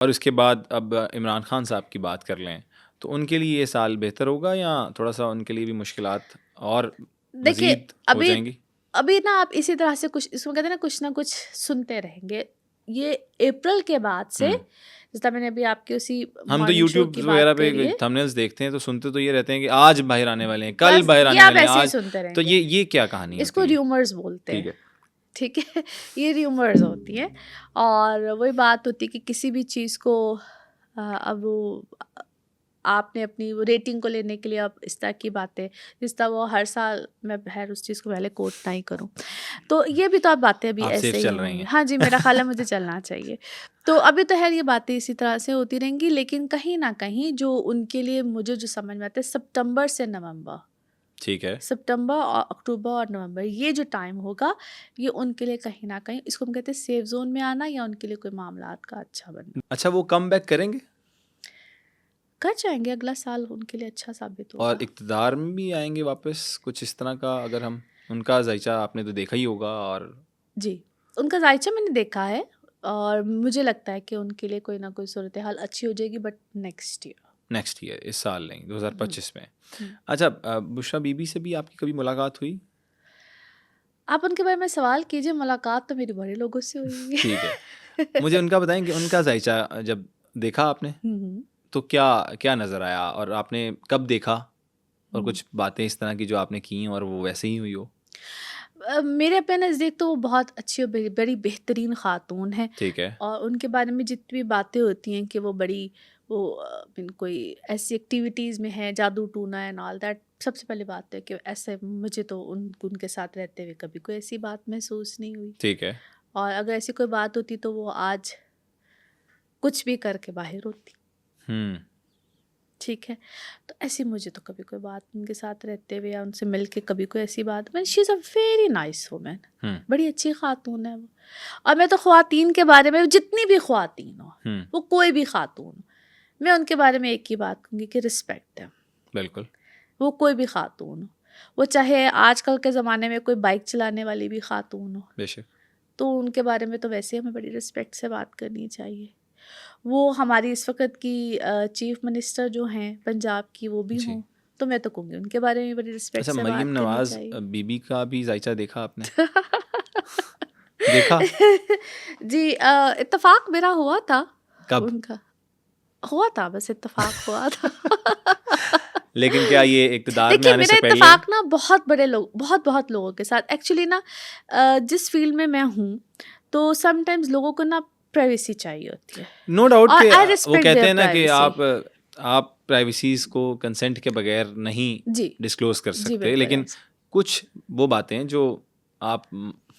और उसके बाद अब इमरान खान साहब की बात कर लें तो उनके लिए ये साल बेहतर होगा या थोड़ा सा उनके लिए भी मुश्किलात और देखिए मज़ीद हो अभी जाएंगी? अभी ना आप इसी तरह से कुछ इसमें कहते हैं ना कुछ सुनते रहेंगे। ये अप्रैल के बाद से, हुँ। जिस तरह मैंने अभी आपकी उसी हम तो मॉर्निंग शो यूट्यूब की वगैरह बात पे करी है, थंबनेल्स देखते हैं तो सुनते तो ये रहते हैं कि आज बाहर आने वाले हैं, कल बस बाहर ये आने आप वाले हैं, ऐसे ही आज। सुनते तो रहेंगे। ये क्या कहानी इसको होती है? र्यूमर्स बोलते ठीक हैं, है। ठीक है। ये र्यूमर्स होती है। और वही बात होती है कि किसी भी चीज़ को अब आपने अपनी वो रेटिंग को लेने के लिए आप इस तरह की बातें, जिस तरह वो हर साल, मैं खैर उस चीज़ को पहले कोट नहीं करूं, तो ये भी तो आप बातें अभी आप सेफ ऐसे ही चल रही होंगी। हैं। हाँ जी, मेरा ख्याल है मुझे चलना चाहिए। तो अभी तो खैर ये बातें इसी तरह से होती रहेंगी, लेकिन कहीं ना कहीं जो उनके लिए मुझे जो समझ में आता है, सितंबर से नवंबर, ठीक है। सितंबर और अक्टूबर और नवंबर, ये जो टाइम होगा, ये उनके लिए कहीं ना कहीं, इसको हम कहते हैं सेफ जोन में आना, या उनके लिए कोई मामलात का अच्छा बनना। अच्छा, वो कमबैक करेंगे कर जाएंगे, अगला साल उनके लिए अच्छा साबित और होगा। इक़्तिदार में भी आएँगे वापस, कुछ इस तरह का? अगर हम उनका ज़ायचा आपने तो देखा ही होगा और जी, उनका जायचा मैंने देखा है, और मुझे लगता है कि उनके लिए कोई ना कोई सूरत हाल अच्छी हो जाएगी, but next year. Next year, इस साल नहीं, 2025 में। हुँ। अच्छा, बुशरा बीबी से भी आपकी कभी मुलाकात हुई? आप उनके बारे में सवाल कीजिए, मुलाकात तो मेरी बड़े लोगों से हुई ठीक है। है। मुझे उनका बताएँ कि उनका ज़ायचा जब देखा आपने, हुँ, हुँ। तो क्या क्या नज़र आया और आपने कब देखा? और हुँ। कुछ बातें इस तरह की जो आपने की और वो वैसे ही हुई हो? मेरे अपने नज़दीक तो वो बहुत अच्छी और बड़ी बेहतरीन ख़ातून हैं, ठीक है। और उनके बारे में जितनी भी बातें होती हैं कि वो बड़ी, वो कोई ऐसी एक्टिविटीज़ में है, जादू टूना एंड ऑल दैट, सबसे पहली बात है कि ऐसे मुझे तो उनके साथ रहते हुए कभी कोई ऐसी बात महसूस नहीं हुई। ठीक है। और अगर ऐसी कोई बात होती तो वो आज कुछ भी करके बाहर होती, हुँ। ठीक है। तो ऐसी मुझे तो कभी कोई बात उनके साथ रहते हुए या उनसे मिल के कभी कोई ऐसी बात, मैं, she is a very nice woman, हुँ। बड़ी अच्छी खातून है वो। और मैं तो ख़वातीन के बारे में, जितनी भी ख़वातीन हो, हुँ। वो कोई भी खातून हो, मैं उनके बारे में एक ही बात कहूँगी कि रिस्पेक्ट है। बिल्कुल। वो कोई भी खातून हो, वो चाहे आजकल के ज़माने में कोई बाइक चलाने वाली भी खातून हो, बेशक। तो उनके बारे में तो वैसे हमें बड़ी रिस्पेक्ट से बात करनी चाहिए। वो हमारी इस वक़्त की चीफ़ मिनिस्टर जो हैं पंजाब की, वो भी जी। हों, तो मैं तो कहूँगी उनके बारे में बड़ी रिस्पेक्ट अच्छा, से मरियम बात करनी नवाज़ चाहिए। बीबी का भी ज़ायचा देखा आपने? देखा? जी, इत्तेफ़ाक मेरा हुआ था कब? उनका, हुआ था, बस इत्तेफ़ाक हुआ था। लेकिन क्या ये इक़्तिदार में देखिए आने मेरा से पहले? इत्तेफ़ाक ना बहुत बड़े लोग, बहुत-बहुत लोगों के साथ एक्चुअली ना, जिस फ़ील्ड में मैं हूँ, तो समटाइम्स लोगों को ना प्राइवेसी चाहिए होती है, नो डाउट और कि आई वो रिस्पेक्ट कहते देयर हैं ना कि प्राइवेसी। आप प्राइवेसीज़ को कंसेंट के बगैर नहीं जी, डिस्क्लोज़ कर जी सकते। बिल्कुल लेकिन ऐसे। कुछ वो बातें जो आप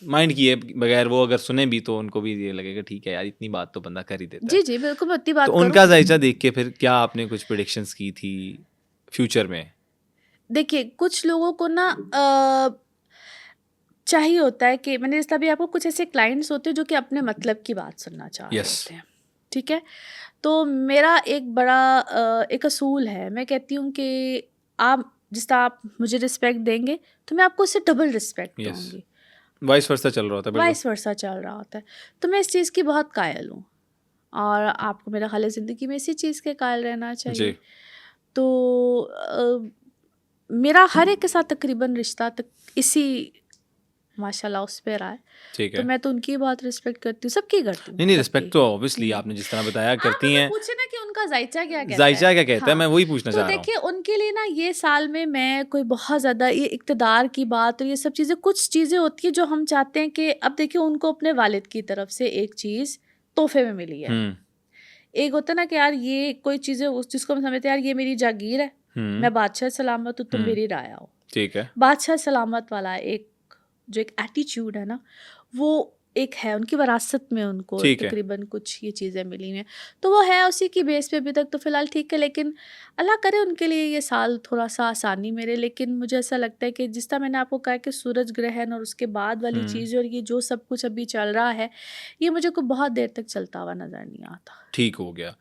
माइंड किए बगैर वो अगर सुने भी तो उनको भी ये लगेगा ठीक है यार, इतनी बात तो बंदा कर ही देता है। जी, जी, बिल्कुल मैं उतनी तो बात उनका करूँगी। ज़ायचा देख के फिर क्या आपने कुछ प्रेडिक्शंस की थी फ्यूचर में? देखिए कुछ लोगों को ना चाहिए होता है कि, मैंने जैसा भी आपको, कुछ ऐसे क्लाइंट्स होते हैं जो कि अपने मतलब की बात सुनना चाह रहे यस। होते हैं, ठीक है। तो मेरा एक बड़ा एक असूल है, मैं कहती हूँ कि आप जिस तरह आप मुझे रिस्पेक्ट देंगे, तो मैं आपको उससे डबल रिस्पेक्ट यस। दूंगी। वाइस वर्सा चल रहा होता है, बिल्कुल। वाइस वर्सा चल रहा होता है। तो मैं इस चीज़ की बहुत कायल हूँ, और आपको मेरा ख़्याल है ज़िंदगी में इसी चीज़ के कायल रहना जी। चाहिए। तो मेरा हर एक के साथ तकरीबन रिश्ता तक इसी माशाल्लाह उस पे रहा है। ठीक तो है। मैं तो उनकी बहुत रिस्पेक्ट करती हूँ, सबकी करती हूँ, नहीं, नहीं, सबकी। रिस्पेक्ट तो ऑब्वियसली हुँ। आपने जिस तरह बताया आप करती मुझसे हैं। पूछे ना कि उनका जायचा क्या कहता है? ज़ायचा क्या कहता है, मैं हाँ, वही पूछना तो चाह रहा हूँ। देखिए उनके लिए ना ये साल में मैं कोई बहुत ज़्यादा ये इक़्तिदार की बात और ये सब चीज़ें, कुछ चीज़ें होती हैं जो हम चाहते हैं कि, अब देखिए उनको अपने वालिद की तरफ से एक चीज़ तोहफ़े में मिली है। हुँ। एक होता है ना कि यार ये कोई चीज़ें उस जिसको हम समझते हैं यार ये मेरी जागीर है, हुँ। मैं बादशाह सलामत हूँ, तुम हुँ। मेरी राया हो। ठीक है। बादशाह सलामत वाला एक जो एक एटीट्यूड है ना, वो एक है उनकी विरासत में, उनको ठीक है। तकरीबन कुछ ये चीज़ें मिली हैं, तो वो है उसी की बेस पे अभी तक तो फ़िलहाल ठीक है। लेकिन अल्लाह करे उनके लिए ये साल थोड़ा-सा आसानी मेरे, लेकिन मुझे ऐसा लगता है कि जिस तरह मैंने आपको कहा कि सूरज ग्रहण और उसके बाद वाली हुँ। चीज़ और ये जो सब कुछ अभी चल रहा है, ये मुझे को बहुत देर तक चलता हुआ नज़र नहीं आता। ठीक हो गया।